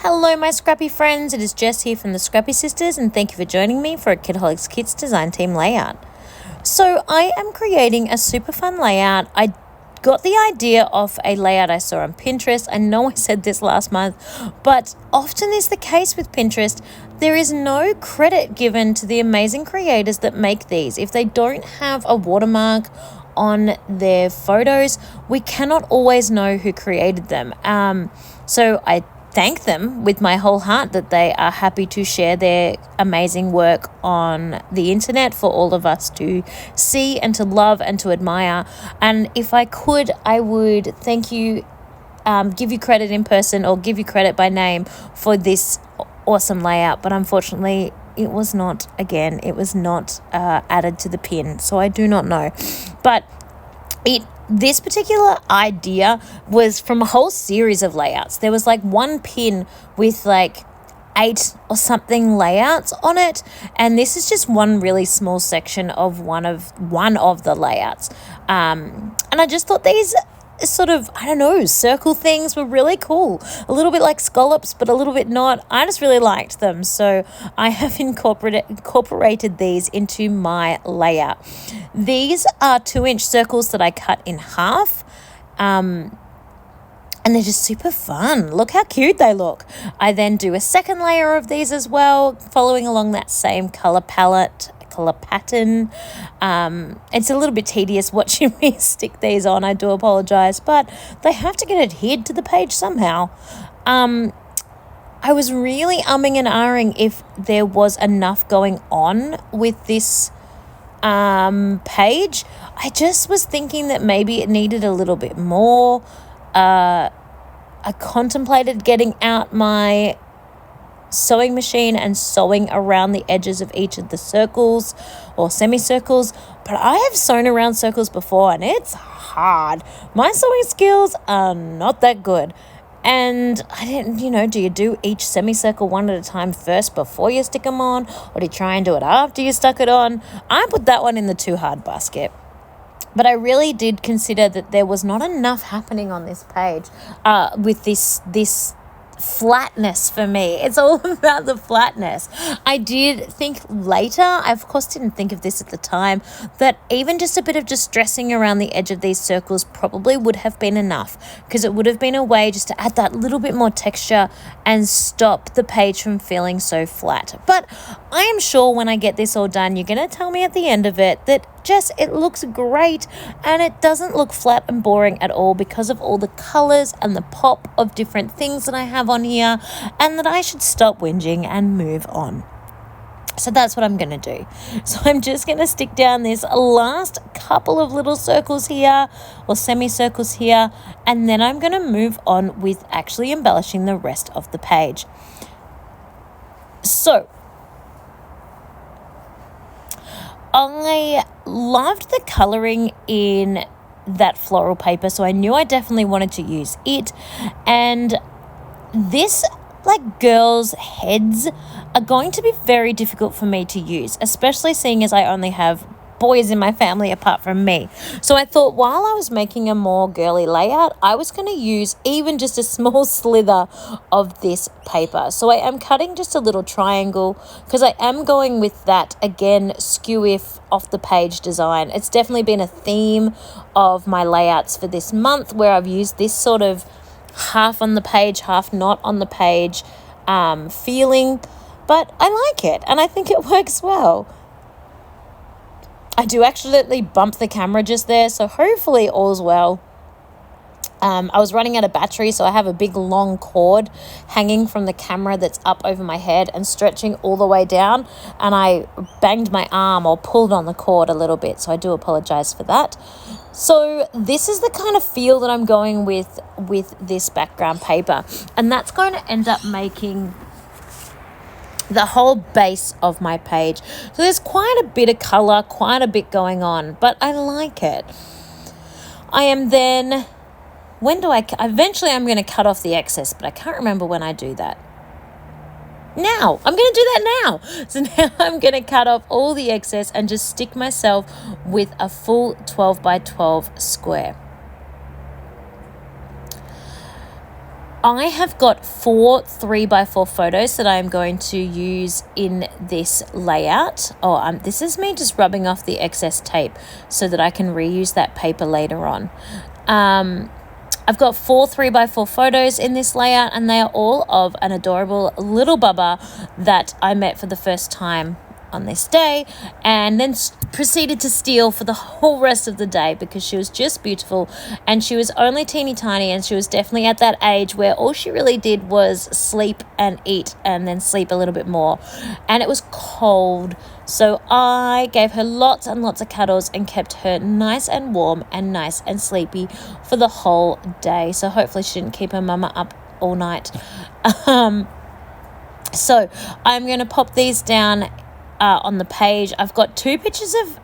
Hello my scrappy friends, it is Jess here from the Scrappy Sisters and thank you for joining me for a Kitaholic Kits design team layout. So I am creating a super fun layout. I got the idea of a layout I saw on Pinterest. I know I said this last month, but often is the case with Pinterest. There is no credit given to the amazing creators that make these. If they don't have a watermark on their photos, we cannot always know who created them. So I thank them with my whole heart that they are happy to share their amazing work on the internet for all of us to see and to love and to admire. And if I could, I would thank you, give you credit in person or give you credit by name for this awesome layout. But unfortunately, it was not added to the pin, so I do not know. But this particular idea was from a whole series of layouts. There was like one pin with like 8 or something layouts on it, and this is just one really small section of one of the layouts. And I just thought these sort of, circle things were really cool. A little bit like scallops, but a little bit not. I just really liked them. So I have incorporated these into my layout. These are 2-inch circles that I cut in half. And they're just super fun. Look how cute they look. I then do a second layer of these as well, following along that same color pattern. It's a little bit tedious watching me stick these on, I do apologize, but they have to get adhered to the page somehow. I was really umming and ahhing if there was enough going on with this page. I just was thinking that maybe it needed a little bit more. I contemplated getting out my sewing machine and sewing around the edges of each of the circles or semicircles, but I have sewn around circles before and it's hard. My sewing skills are not that good. And I didn't, do you do each semicircle one at a time first before you stick them on, or do you try and do it after you stuck it on? I put that one in the too hard basket. But I really did consider that there was not enough happening on this page with this flatness for me. It's all about the flatness. I did think later, I of course didn't think of this at the time, that even just a bit of distressing around the edge of these circles probably would have been enough, because it would have been a way just to add that little bit more texture and stop the page from feeling so flat. But I am sure when I get this all done, you're going to tell me at the end of it that it looks great and it doesn't look flat and boring at all because of all the colors and the pop of different things that I have on here, and that I should stop whinging and move on. So that's what I'm going to do. So I'm just going to stick down this last couple of little circles here or semicircles here, and then I'm going to move on with actually embellishing the rest of the page. So I loved the colouring in that floral paper, so I knew I definitely wanted to use it. And this, girls' heads are going to be very difficult for me to use, especially seeing as I only have boys in my family apart from me. So I thought while I was making a more girly layout, I was going to use even just a small slither of this paper. So I am cutting just a little triangle because I am going with that, again, skew if off the page design. It's definitely been a theme of my layouts for this month, where I've used this sort of half on the page, half not on the page feeling, but I like it and I think it works well. I do accidentally bump the camera just there, so hopefully all's well. I was running out of battery, so I have a big long cord hanging from the camera that's up over my head and stretching all the way down, and I banged my arm or pulled on the cord a little bit, so I do apologize for that. So this is the kind of feel that I'm going with this background paper, and that's going to end up making the whole base of my page. So there's quite a bit of color, quite a bit going on, but I like it. I am then, eventually I'm going to cut off the excess, but I can't remember when I do that. Now, I'm going to do that now. So now I'm going to cut off all the excess and just stick myself with a full 12 by 12 square. I have got 4 3x4 photos that I'm going to use in this layout. This is me just rubbing off the excess tape so that I can reuse that paper later on. I've got 4 3x4 photos in this layout, and they are all of an adorable little bubba that I met for the first time on this day, and then proceeded to steal for the whole rest of the day because she was just beautiful, and she was only teeny tiny, and she was definitely at that age where all she really did was sleep and eat and then sleep a little bit more, and it was cold, so I gave her lots and lots of cuddles and kept her nice and warm and nice and sleepy for the whole day. So hopefully she didn't keep her mama up all night. So I'm going to pop these down on the page. I've got 2 pictures of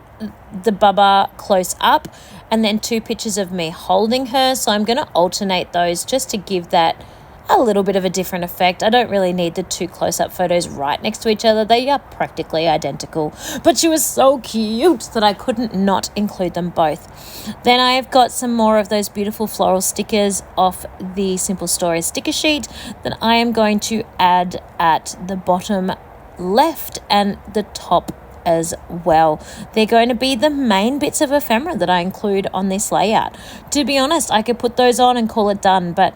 the bubba close up and then 2 pictures of me holding her, so I'm going to alternate those just to give that a little bit of a different effect. I don't really need the 2 close-up photos right next to each other. They are practically identical, but she was so cute that I couldn't not include them both. Then I have got some more of those beautiful floral stickers off the Simple Stories sticker sheet that I am going to add at the bottom left and the top as well. They're going to be the main bits of ephemera that I include on this layout. To be honest, I could put those on and call it done, but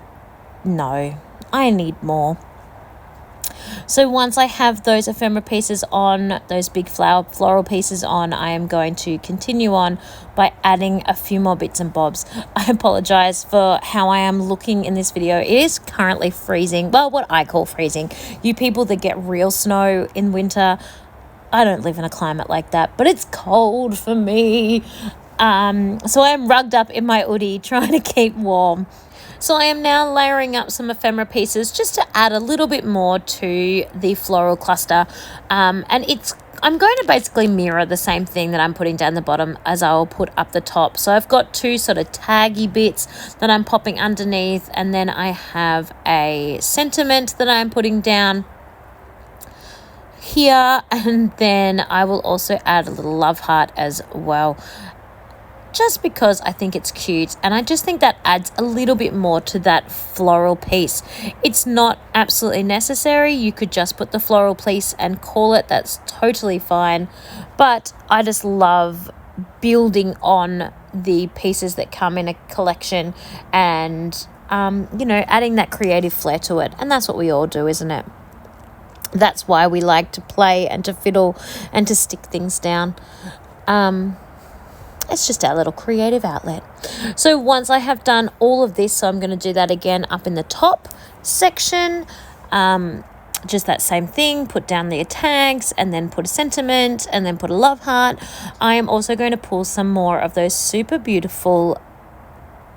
no, I need more. So once I have those ephemera pieces on, those big floral pieces on, I am going to continue on by adding a few more bits and bobs. I apologize for how I am looking in this video. It is currently freezing. Well, what I call freezing. You people that get real snow in winter, I don't live in a climate like that, but it's cold for me. So I am rugged up in my hoodie trying to keep warm. So I am now layering up some ephemera pieces just to add a little bit more to the floral cluster. And I'm going to basically mirror the same thing that I'm putting down the bottom as I will put up the top. So I've got 2 sort of taggy bits that I'm popping underneath, and then I have a sentiment that I'm putting down here, and then I will also add a little love heart as well, just because I think it's cute, and I just think that adds a little bit more to that floral piece. It's not absolutely necessary. You could just put the floral piece and call it. That's totally fine, but I just love building on the pieces that come in a collection and adding that creative flair to it, and that's what we all do, isn't it? That's why we like to play and to fiddle and to stick things down. It's just our little creative outlet. So once I have done all of this, so I'm going to do that again up in the top section. Just that same thing, put down the tags and then put a sentiment and then put a love heart. I am also going to pull some more of those super beautiful,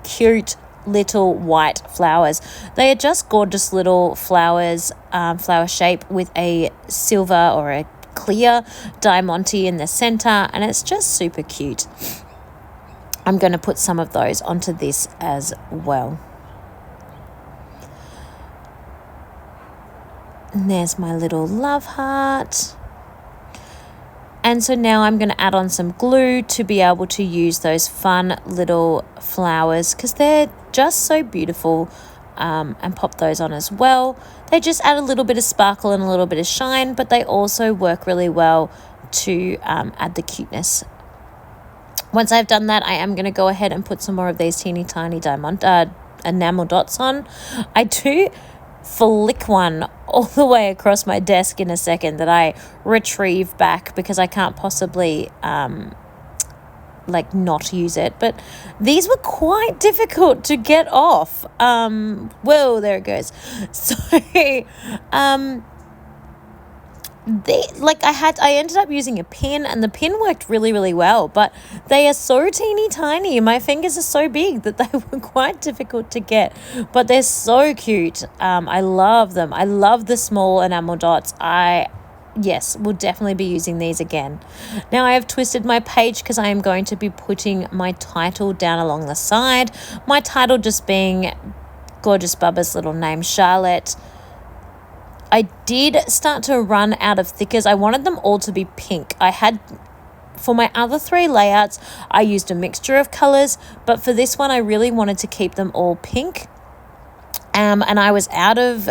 cute little white flowers. They are just gorgeous little flowers, flower shape with a silver or a clear diamante in the center, and it's just super cute. I'm going to put some of those onto this as well. And there's my little love heart. And so now I'm going to add on some glue to be able to use those fun little flowers because they're just so beautiful, and pop those on as well. They just add a little bit of sparkle and a little bit of shine, but they also work really well to add the cuteness. Once I've done that, I am going to go ahead and put some more of these teeny tiny diamond enamel dots on. I do flick one all the way across my desk in a second that I retrieve back because I can't possibly not use it, but these were quite difficult to get off. Whoa, there it goes. So I ended up using a pin, and the pin worked really, really well, but they are so teeny tiny. My fingers are so big that they were quite difficult to get, but they're so cute. I love them. I love the small enamel dots. Yes, we'll definitely be using these again. Now I have twisted my page because I am going to be putting my title down along the side. My title just being Gorgeous Bubba's little name, Charlotte. I did start to run out of thickers. I wanted them all to be pink. For my other 3 layouts, I used a mixture of colors, but for this one, I really wanted to keep them all pink. And I was out of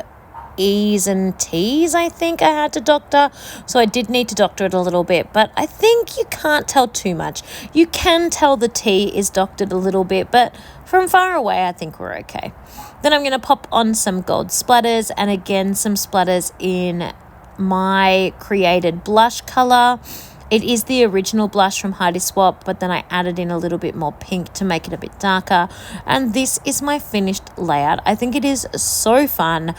E's and T's, I think I had to doctor. So I did need to doctor it a little bit, but I think you can't tell too much. You can tell the T is doctored a little bit, but from far away, I think we're okay. Then I'm going to pop on some gold splatters, and again, some splatters in my created blush color. It is the original blush from Heidi Swap, but then I added in a little bit more pink to make it a bit darker. And this is my finished layout. I think it is so fun.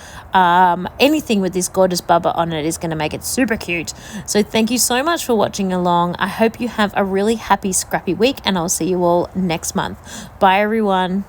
Anything with this gorgeous bubba on it is going to make it super cute. So thank you so much for watching along. I hope you have a really happy, scrappy week, and I'll see you all next month. Bye, everyone.